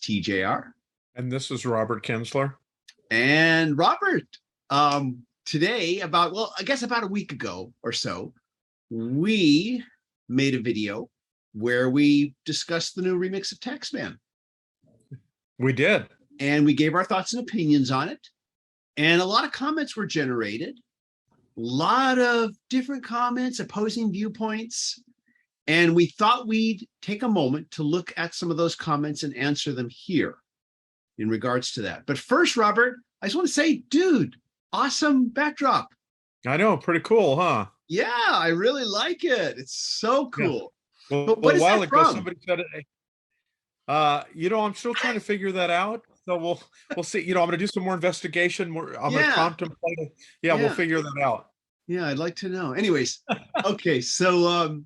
TJR. And this is Robert Kinsler. And Robert, today, about a week ago or so, we made a video where we discussed the new remix of Taxman. We did. And we gave our thoughts and opinions on it. And a lot of comments were generated. A lot of different comments, opposing viewpoints. And we thought we'd take a moment to look at some of those comments and answer them here in regards to that. But first, Robert, I just want to say, dude, awesome backdrop. I know, pretty cool, huh? Yeah, I really like it. It's so cool. Yeah. Well, but what is that from? Somebody said it. I'm still trying to figure that out. So we'll see. I'm going to do some more investigation. I'm going to contemplate it. Yeah, we'll figure that out. Yeah, I'd like to know. Anyways, okay, so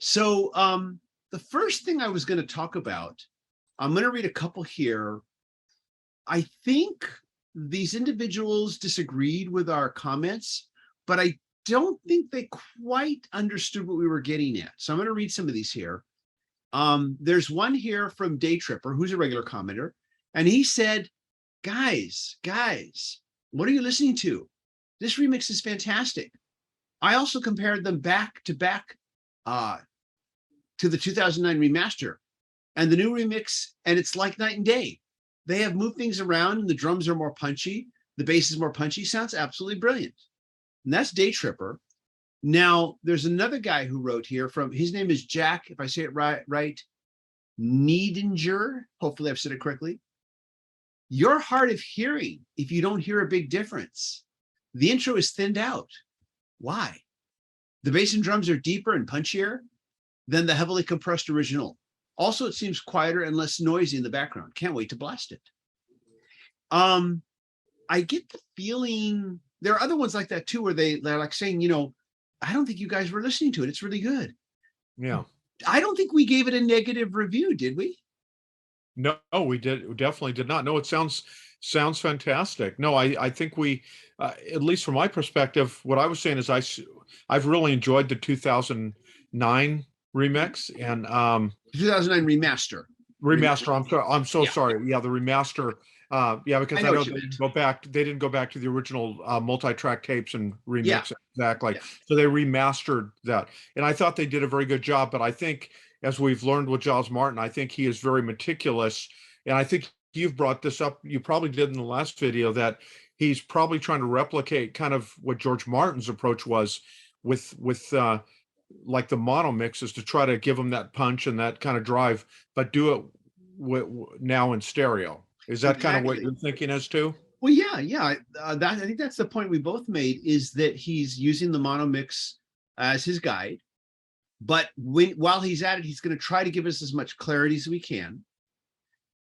the first thing I was going to talk about, I'm going to read a couple here. I think these individuals disagreed with our comments, but I don't think they quite understood what we were getting at. So I'm going to read some of these here. There's one here from Day Tripper, who's a regular commenter, and he said, guys, what are you listening to? This remix is fantastic. I also compared them back to the 2009 remaster and the new remix, and it's like night and day. They have moved things around and the drums are more punchy. The bass is more punchy. Sounds absolutely brilliant. And that's Day Tripper. Now, there's another guy who wrote here his name is Jack, if I say it right, Niedinger. Hopefully I've said it correctly. You're hard of hearing if you don't hear a big difference. The intro is thinned out. Why? The bass and drums are deeper and punchier than the heavily compressed original. Also, it seems quieter and less noisy in the background. Can't wait to blast it. I get the feeling there are other ones like that too, where they're like saying, I don't think you guys were listening to it. It's really good. Yeah. I don't think we gave it a negative review, did we? No, we definitely did not. No, it sounds fantastic. No, I think we, at least from my perspective, what I was saying is I've really enjoyed the 2009 remix and 2009 remaster. I'm so sorry. Yeah, the remaster. Because I know they didn't go back to the original multi-track tapes and remix exactly. Yeah. So they remastered that, and I thought they did a very good job. But I think, as we've learned with Giles Martin, I think he is very meticulous, and I think you've brought this up. You probably did in the last video that he's probably trying to replicate kind of what George Martin's approach was with like the mono mixes, to try to give him that punch and that kind of drive, but do it now in stereo. Is that kind of what you're thinking as to? Well, yeah. I think that's the point we both made, is that he's using the mono mix as his guide, but while he's at it, he's going to try to give us as much clarity as we can.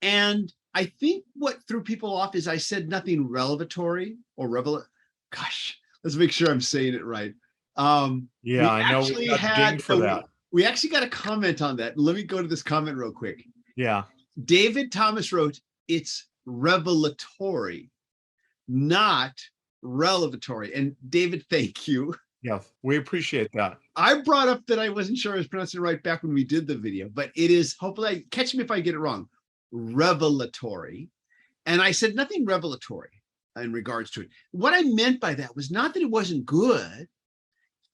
And I think what threw people off is I said nothing relevatory or Revel. Gosh, let's make sure I'm saying it right. I know we got dinged for that. We actually got a comment on that. Let me go to this comment real quick. Yeah. David Thomas wrote, it's revelatory, not relevatory. And David, thank you. Yeah, we appreciate that. I brought up that I wasn't sure I was pronouncing it right back when we did the video, but it is, hopefully, catch me if I get it wrong, revelatory. And I said nothing revelatory in regards to it. What I meant by that was not that it wasn't good.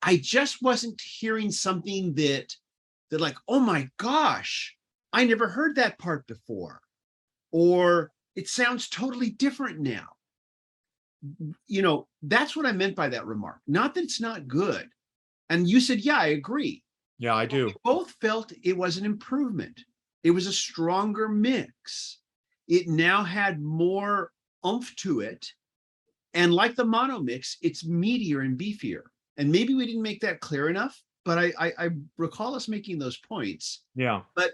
I just wasn't hearing something that like, oh my gosh, I never heard that part before. Or it sounds totally different now. That's what I meant by that remark. Not that it's not good. And you said, yeah, I agree. Yeah, I do. We both felt it was an improvement. It was a stronger mix. It now had more oomph to it. And like the mono mix, it's meatier and beefier. And maybe we didn't make that clear enough, but I recall us making those points. Yeah. But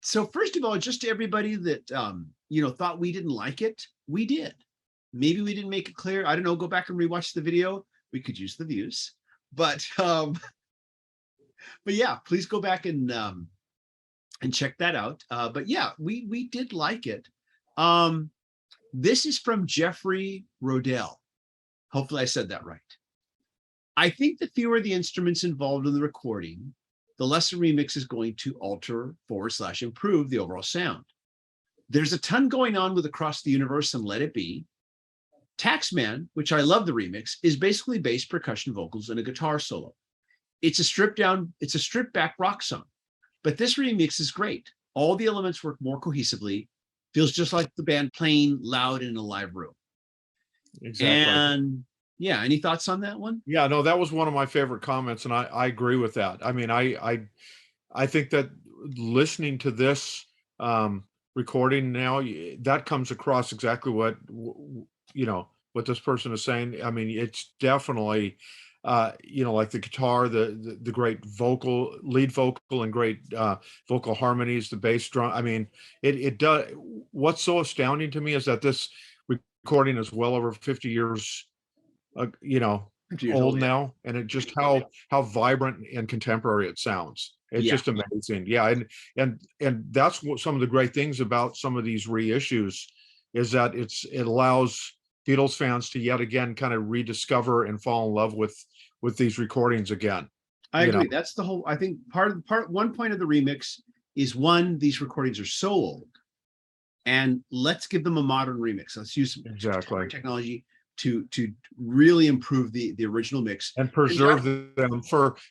so first of all, just to everybody that, thought we didn't like it, we did. Maybe we didn't make it clear. I don't know. Go back and rewatch the video. We could use the views, but yeah, please go back and check that out. But yeah, we did like it. This is from Jeffrey Rodell. Hopefully I said that right. I think the fewer the instruments involved in the recording, the less a remix is going to alter / improve the overall sound. There's a ton going on with Across the Universe and Let It Be. Taxman, which I love the remix, is basically bass, percussion, vocals, and a guitar solo. It's a stripped back rock song. But this remix is great. All the elements work more cohesively. Feels just like the band playing loud in a live room. Exactly. And yeah, any thoughts on that one? Yeah, no, that was one of my favorite comments, and I agree with that. I mean, I think that listening to this recording now, that comes across exactly what what this person is saying. I mean, it's definitely like the guitar, the great lead vocal, and great vocal harmonies, the bass drum. I mean, it does. What's so astounding to me is that this recording is well over 50 years, old now, and it just how vibrant and contemporary it sounds. It's just amazing. Yeah, and that's what some of the great things about some of these reissues is that it allows Beatles fans to yet again kind of rediscover and fall in love with these recordings again. I agree. That's the whole. I think one point of the remix is these recordings are so old, and let's give them a modern remix. Let's use exactly technology to really improve the original mix and preserve them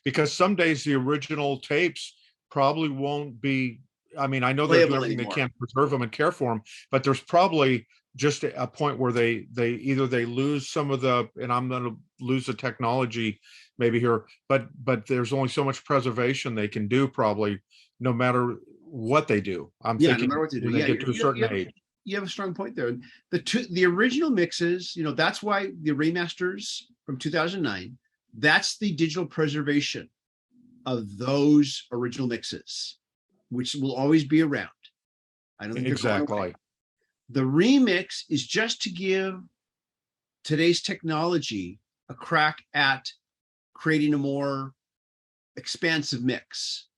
because some days the original tapes probably won't be. I mean, I know they're doing everything they can to preserve them and care for them, but there's probably just a point where they either lose some of the, and I'm going to lose the technology maybe here, but there's only so much preservation they can do probably, no matter what they do. I'm thinking no matter what they do. When they get to a certain age. You have a strong point there. The original mixes, that's why the remasters from 2009, that's the digital preservation of those original mixes, which will always be around. I don't think exactly. The remix is just to give today's technology a crack at creating a more expansive mix.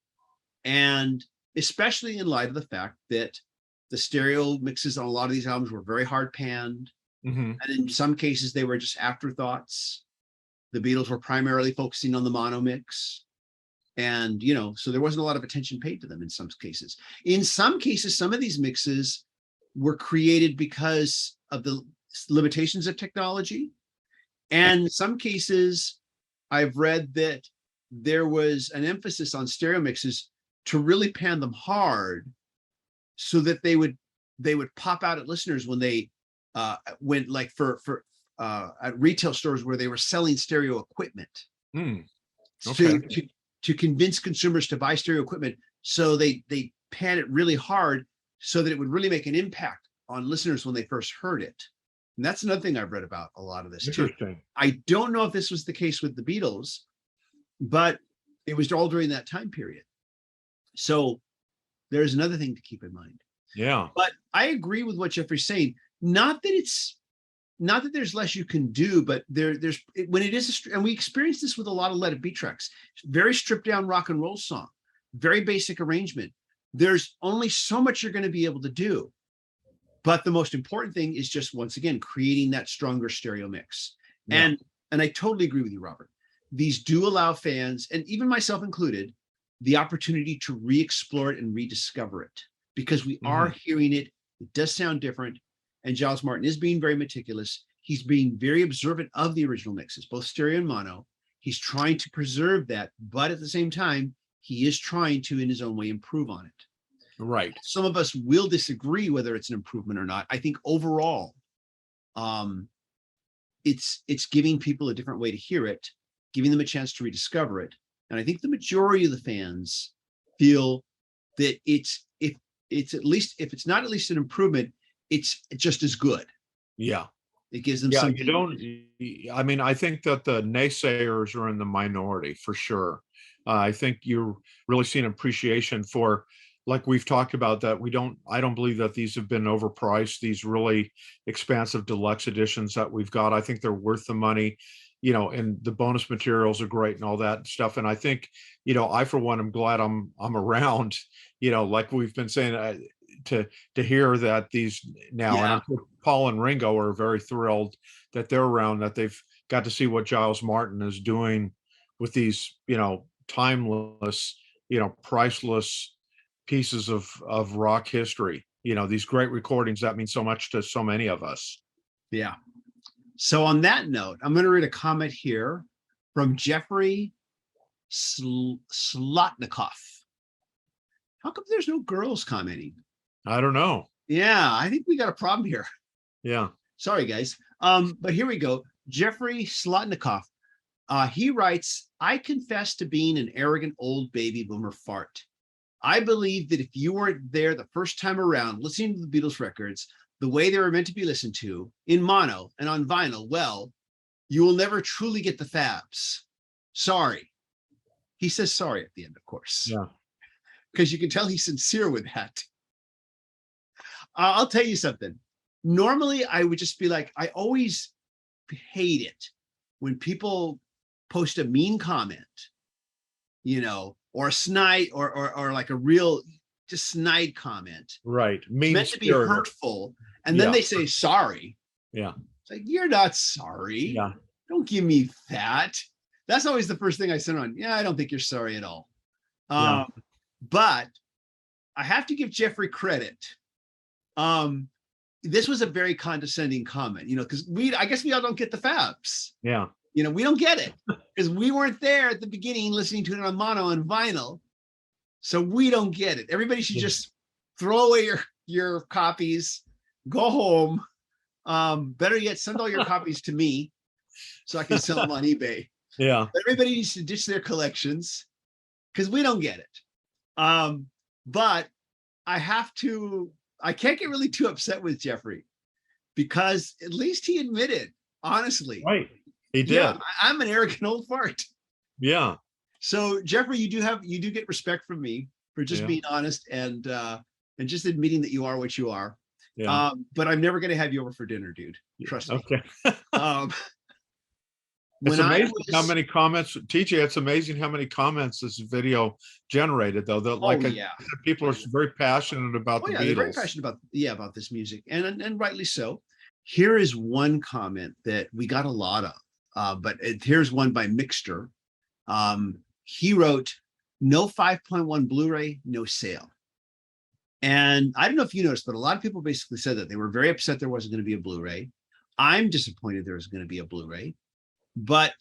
And especially in light of the fact that the stereo mixes on a lot of these albums were very hard panned. And in some cases, they were just afterthoughts. The Beatles were primarily focusing on the mono mix. And, so there wasn't a lot of attention paid to them in some cases. In some cases, some of these mixes were created because of the limitations of technology. And in some cases, I've read that there was an emphasis on stereo mixes to really pan them hard so that they would pop out at listeners when they went like for at retail stores where they were selling stereo equipment. Okay. To convince consumers to buy stereo equipment. So they pan it really hard so that it would really make an impact on listeners when they first heard it. And that's another thing I've read about a lot of this too. I don't know if this was the case with the Beatles, but it was all during that time period. So there's another thing to keep in mind. Yeah. But I agree with what Jeffrey's saying. Not that there's less you can do, but there's when it is, and we experience this with a lot of Let It Be tracks, very stripped down rock and roll song, very basic arrangement. There's only so much you're going to be able to do. But the most important thing is just, once again, creating that stronger stereo mix. Yeah. And I totally agree with you, Robert. These do allow fans, and even myself included, the opportunity to re-explore it and rediscover it, because we are hearing it. It does sound different. And Giles Martin is being very meticulous. He's being very observant of the original mixes, both stereo and mono. He's trying to preserve that, but at the same time, he is trying to, in his own way, improve on it. Right. Some of us will disagree whether it's an improvement or not. I think overall, it's giving people a different way to hear it, giving them a chance to rediscover it. And I think the majority of the fans feel that if it's not at least an improvement, it's just as good. Yeah. It gives them something. I mean, I think that the naysayers are in the minority for sure. I think you're really seeing appreciation for, like we've talked about, that I don't believe that these have been overpriced, these really expansive deluxe editions that we've got. I think they're worth the money, and the bonus materials are great and all that stuff. And I think, I, for one, am glad I'm around, like we've been saying, to hear that these now, and I'm sure Paul and Ringo are very thrilled that they're around, that they've got to see what Giles Martin is doing with these, timeless, priceless pieces of rock history. these great recordings that mean so much to so many of us. Yeah. So on that note, I'm going to read a comment here from Jeffrey Slotnikov. How come there's no girls commenting? I don't know. Yeah, I think we got a problem here. Yeah. Sorry, guys. But here we go. Jeffrey Slotnikov. He writes, I confess to being an arrogant old baby boomer fart. I believe that if you weren't there the first time around listening to the Beatles records the way they were meant to be listened to in mono and on vinyl, well, you will never truly get the fabs. Sorry. He says sorry at the end, of course. Yeah. Because you can tell he's sincere with that. I'll tell you something. Normally, I would just be like, I always hate it when people post a mean comment, or a snide or like a real just snide comment. Right. Meant to be hurtful. And then they say sorry. Yeah. It's like, you're not sorry. Yeah. Don't give me that. That's always the first thing I send on. Yeah, I don't think you're sorry at all. Yeah. But I have to give Jeffrey credit. This was a very condescending comment, because I guess we all don't get the fabs. Yeah. We don't get it because we weren't there at the beginning listening to it on mono and vinyl. So we don't get it. Everybody should just throw away your copies, go home. Better yet, send all your copies to me so I can sell them on eBay. Yeah. Everybody needs to ditch their collections because we don't get it. But I can't get really too upset with Jeffrey because at least he admitted, honestly. Right. He did. Yeah, I'm an arrogant old fart. Yeah. So Jeffrey, you do get respect from me for just being honest and just admitting that you are what you are. Yeah. But I'm never going to have you over for dinner, dude. Trust me. Okay. It's amazing how many comments, TJ. It's amazing how many comments this video generated, though. That people are very passionate about the Beatles. They're very passionate about this music, and rightly so. Here is one comment that we got a lot of, but here's one by Mixter. He wrote, "No 5.1 Blu-ray, no sale." And I don't know if you noticed, but a lot of people basically said that they were very upset there wasn't going to be a Blu-ray. I'm disappointed there was going to be a Blu-ray. But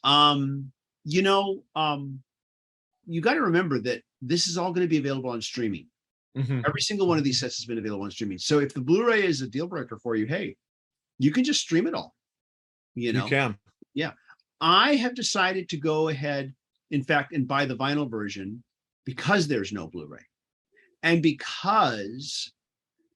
you got to remember that this is all going to be available on streaming. Mm-hmm. Every single one of these sets has been available on streaming. So if the Blu-ray is a deal breaker for you, hey, you can just stream it all. You can. Yeah. I have decided to go ahead, in fact, and buy the vinyl version because there's no Blu-ray. And because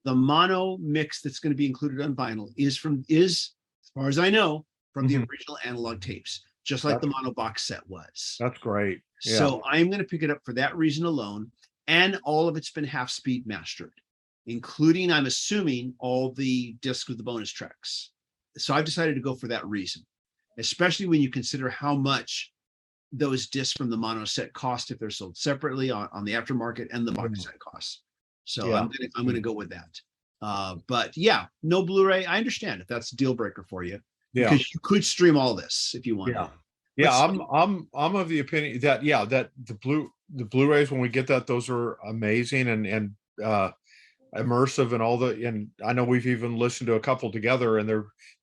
the mono mix that's going to be included on vinyl is, as far as I know, from the original analog tapes, just like the mono box set was. That's great. Yeah. So I'm going to pick it up for that reason alone. And all of it's been half speed mastered, including, I'm assuming, all the discs with the bonus tracks. So I've decided to go for that reason, especially when you consider how much those discs from the mono set cost if they're sold separately on the aftermarket and the box set costs. So I'm going to go with that. But yeah, no Blu-ray. I understand if that's a deal breaker for you. Yeah, because you could stream all this if you want. Yeah, I'm of the opinion that that the Blu-rays, when we get that, those are amazing and immersive and all and I know we've even listened to a couple together and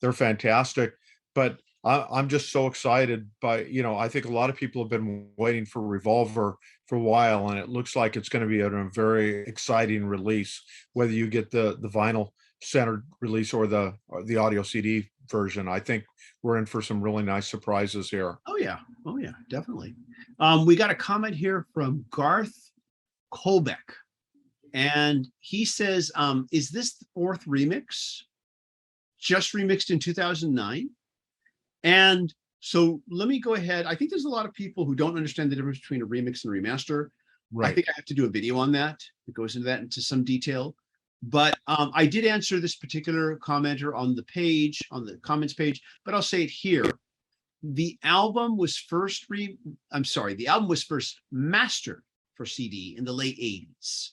they're fantastic. But I'm just so excited by I think a lot of people have been waiting for Revolver for a while, and it looks like it's going to be a very exciting release, whether you get the vinyl centered release or the audio CD version. I think we're in for some really nice surprises here. Oh yeah, definitely. We got a comment here from Garth Kolbeck, and he says, is this the fourth remix, just remixed in 2009? And so let me go ahead. I think there's a lot of people who don't understand the difference between a remix and a remaster. Right. I think I have to do a video on that. It goes into that into some detail. But I did answer this particular commenter on the page, on the comments page, but I'll say it here. The album was first mastered for CD in the late 80s.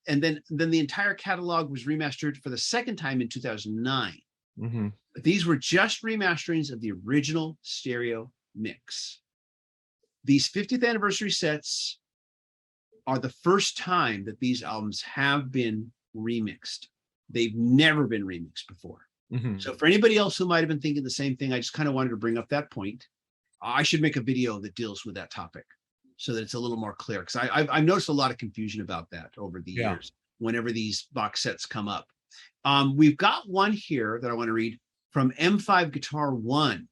And then the entire catalog was remastered for the second time in 2009. Mm-hmm. But these were just remasterings of the original stereo mix. These 50th anniversary sets are the first time that these albums have been remixed They've never been remixed before. So for anybody else who might have been thinking the same thing, I just kind of wanted to bring up that point. I should make a video that deals with that topic so that it's a little more clear, because I've noticed a lot of confusion about that over the years whenever these box sets come up. We've got one here that I want to read from M5 Guitar 1.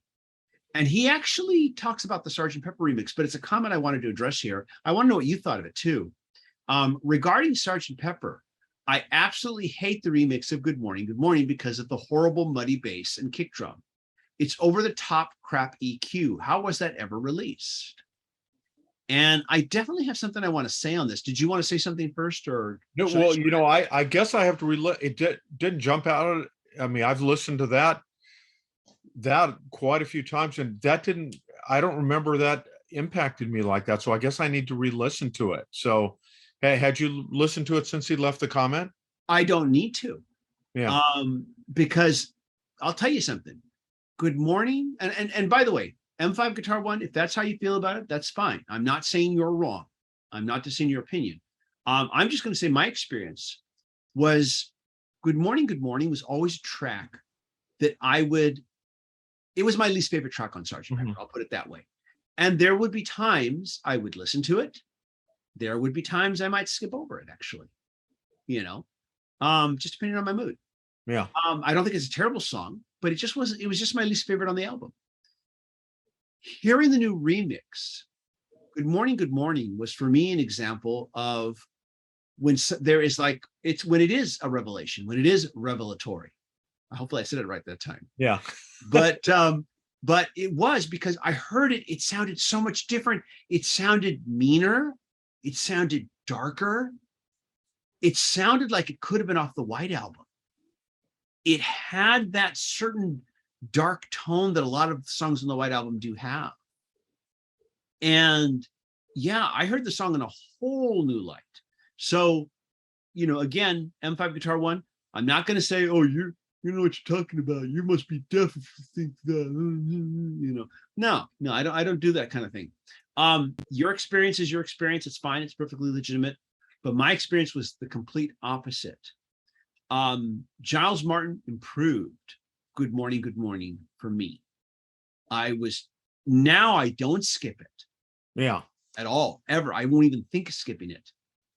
And he actually talks about the Sgt. Pepper remix, but it's a comment I wanted to address here. I want to know what you thought of it too. Regarding Sgt. Pepper, I absolutely hate the remix of Good Morning, because of the horrible muddy bass and kick drum. It's over the top crap EQ. How was that ever released? And I definitely have something I want to say on this. Did you want to say something first, or? No, well, I guess I have to it didn't jump out. I mean, I've listened to that quite a few times, and I don't remember that impacted me like that. So I guess I need to re-listen to it. So, hey, had you listened to it since he left the comment? I don't need to. Yeah. Because I'll tell you something. Good Morning, and by the way, M5 Guitar 1, if that's how you feel about it, that's fine. I'm not saying you're wrong. I'm not just saying your opinion. I'm just going to say my experience was Good Morning was always a track that it was my least favorite track on Sgt. Pepper. I'll put it that way. And there would be times I would listen to it. There would be times I might skip over it, actually, just depending on my mood. Yeah. I don't think it's a terrible song, but it was just my least favorite on the album. Hearing the new remix, Good Morning was for me an example of when there is when it is a revelation, when it is revelatory. Hopefully I said it right that time. Yeah. But it was because I heard it. It sounded so much different. It sounded meaner. It sounded darker. It sounded like it could have been off the White Album. It had that certain dark tone that a lot of songs on the White Album do have. And yeah, I heard the song in a whole new light. So, again, M5 Guitar 1, I'm not going to say, oh, you know what you're talking about. You must be deaf if you think that, No, I don't do that kind of thing. Your experience is your experience. It's fine. It's perfectly legitimate. But my experience was the complete opposite. Giles Martin improved Good Morning for me. Now I don't skip it. Yeah. At all, ever. I won't even think of skipping it.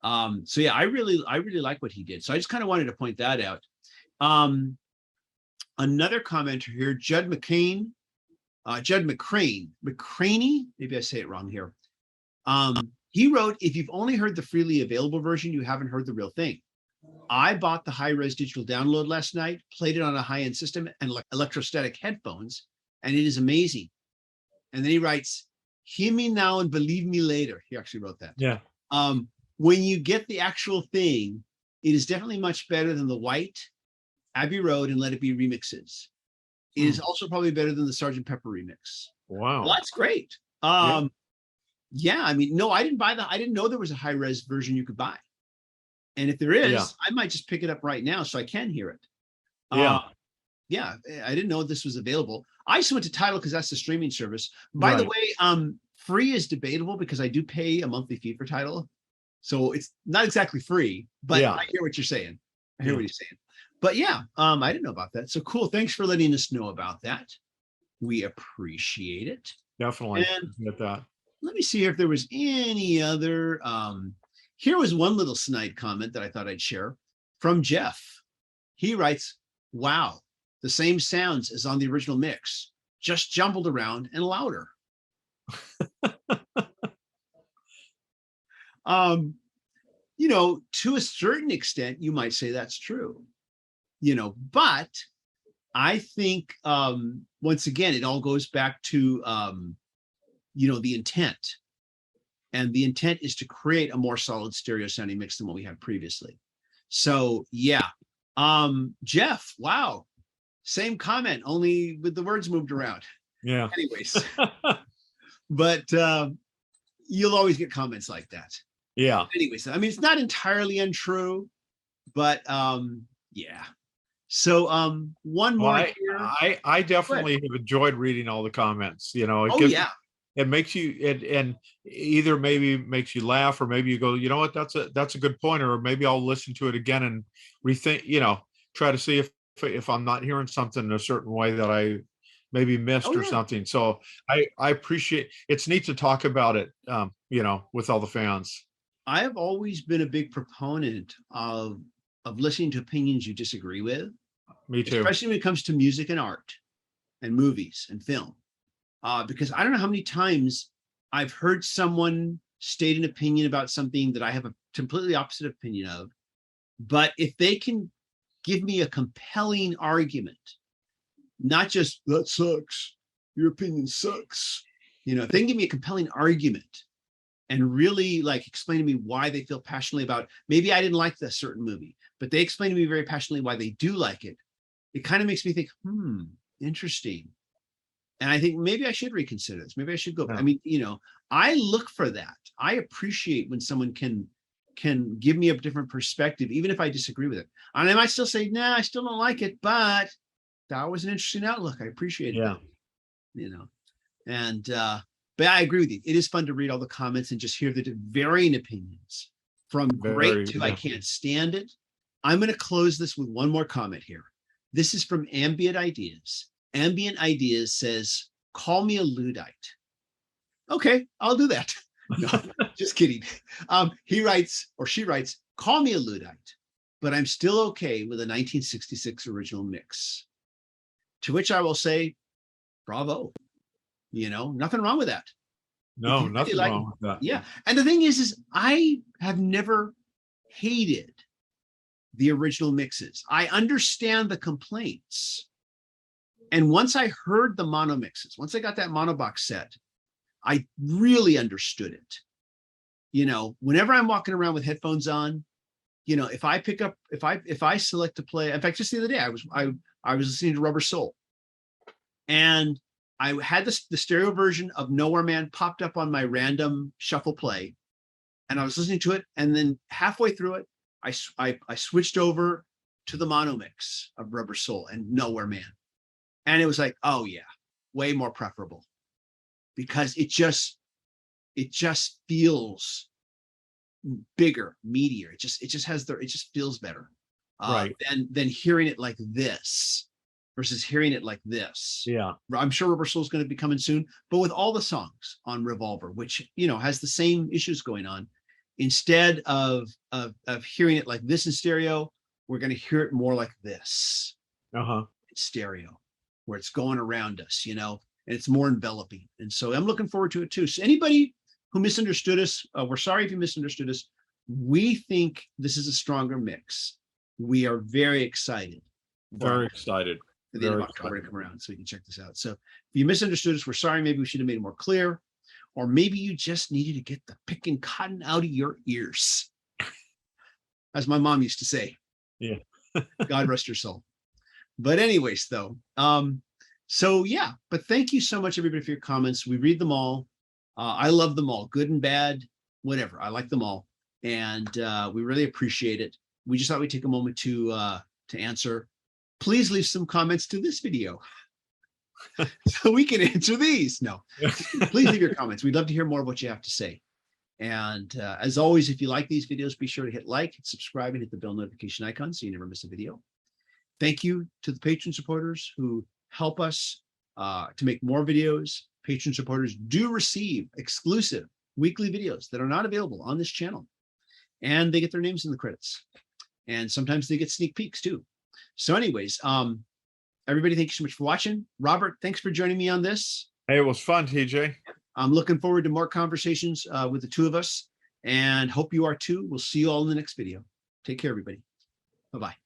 So yeah, I really like what he did. So I just kind of wanted to point that out. Another commenter here, Judd McCrane, maybe I say it wrong here. He wrote, if you've only heard the freely available version, you haven't heard the real thing. I bought the high-res digital download last night, played it on a high-end system and electrostatic headphones, and it is amazing. And then he writes, hear me now and believe me later. He actually wrote that. Yeah. When you get the actual thing, it is definitely much better than the White, Abbey Road, and Let It Be remixes. It is also probably better than the Sgt. Pepper remix. Wow. Well, that's great. Yeah, I mean, no, I didn't know there was a high-res version you could buy. And if there is, I might just pick it up right now so I can hear it. Yeah, I didn't know this was available. I just went to Tidal because that's the streaming service. By the way, free is debatable because I do pay a monthly fee for Tidal. So it's not exactly free, but I hear what you're saying. I hear what you're saying. But yeah, I didn't know about that. So cool. Thanks for letting us know about that. We appreciate it. Definitely. And get that. Let me see if there was any other. Here was one little snide comment that I thought I'd share from Jeff. He writes, wow, the same sounds as on the original mix, just jumbled around and louder. To a certain extent, you might say that's true, but I think, once again, it all goes back to, the intent. And the intent is to create a more solid stereo sounding mix than what we had previously. So yeah. Jeff, wow. Same comment, only with the words moved around. Yeah. Anyways. But you'll always get comments like that. Yeah. Anyways, I mean, it's not entirely untrue, but yeah. So one more here. I definitely have enjoyed reading all the comments. It makes you and either maybe makes you laugh, or maybe you go, you know what, that's a good point, or maybe I'll listen to it again and rethink, try to see if I'm not hearing something in a certain way that I maybe missed or something. So I appreciate, it's neat to talk about it, with all the fans. I have always been a big proponent of listening to opinions you disagree with. Me too. Especially when it comes to music and art and movies and film. Because I don't know how many times I've heard someone state an opinion about something that I have a completely opposite opinion of. But if they can give me a compelling argument, not just that sucks, your opinion sucks. If they can give me a compelling argument and really like explain to me why they feel passionately about, maybe I didn't like this certain movie, but they explain to me very passionately why they do like it. It kind of makes me think, interesting. And I think maybe I should reconsider this. Maybe I should go. Yeah. I mean, I look for that. I appreciate when someone can give me a different perspective, even if I disagree with it. And I might still say, nah, I still don't like it, but that was an interesting outlook. I appreciate it. And but I agree with you. It is fun to read all the comments and just hear the varying opinions from great to I can't stand it. I'm going to close this with one more comment here. This is from Ambient Ideas. Ambient Ideas says, call me a Luddite. Okay, I'll do that. No, just kidding. He writes, or she writes, call me a Luddite, but I'm still okay with a 1966 original mix. To which I will say, bravo. Nothing wrong with that. No, nothing wrong with that. Yeah. And the thing is I have never hated the original mixes. I understand the complaints. And once I heard the mono mixes, once I got that mono box set, I really understood it. Whenever I'm walking around with headphones on, if I pick up, if I select to play, in fact, just the other day, I was listening to Rubber Soul, and I had the stereo version of Nowhere Man popped up on my random shuffle play, and I was listening to it, and then halfway through it, I switched over to the mono mix of Rubber Soul and Nowhere Man, and it was like, oh yeah, way more preferable, because it just feels bigger, meatier. It just feels better, right? Than hearing it like this versus hearing it like this. Yeah, I'm sure Rubber Soul is going to be coming soon, but with all the songs on Revolver, which has the same issues going on, instead of hearing it like this in stereo, we're going to hear it more like this in stereo, where it's going around us, and it's more enveloping. And so I'm looking forward to it too. So anybody who misunderstood us, we're sorry if you misunderstood us. We think this is a stronger mix. We are very excited. Very excited. For the end of October to come around, so we can check this out. So if you misunderstood us, we're sorry. Maybe we should have made it more clear, or maybe you just needed to get the picking cotton out of your ears, as my mom used to say. Yeah. God rest her soul. But anyways, though, so yeah. But thank you so much, everybody, for your comments. We read them all. I love them all, good and bad, whatever. I like them all, and we really appreciate it. We just thought we'd take a moment to answer. Please leave some comments to this video so we can answer these. No, please leave your comments. We'd love to hear more of what you have to say. And as always, if you like these videos, be sure to hit like, hit subscribe, and hit the bell notification icon so you never miss a video. Thank you to the Patreon supporters who help us to make more videos. Patreon supporters do receive exclusive weekly videos that are not available on this channel, and they get their names in the credits. And sometimes they get sneak peeks too. So anyways, everybody, thank you so much for watching. Robert, thanks for joining me on this. Hey, it was fun, TJ. I'm looking forward to more conversations with the two of us, and hope you are too. We'll see you all in the next video. Take care, everybody. Bye-bye.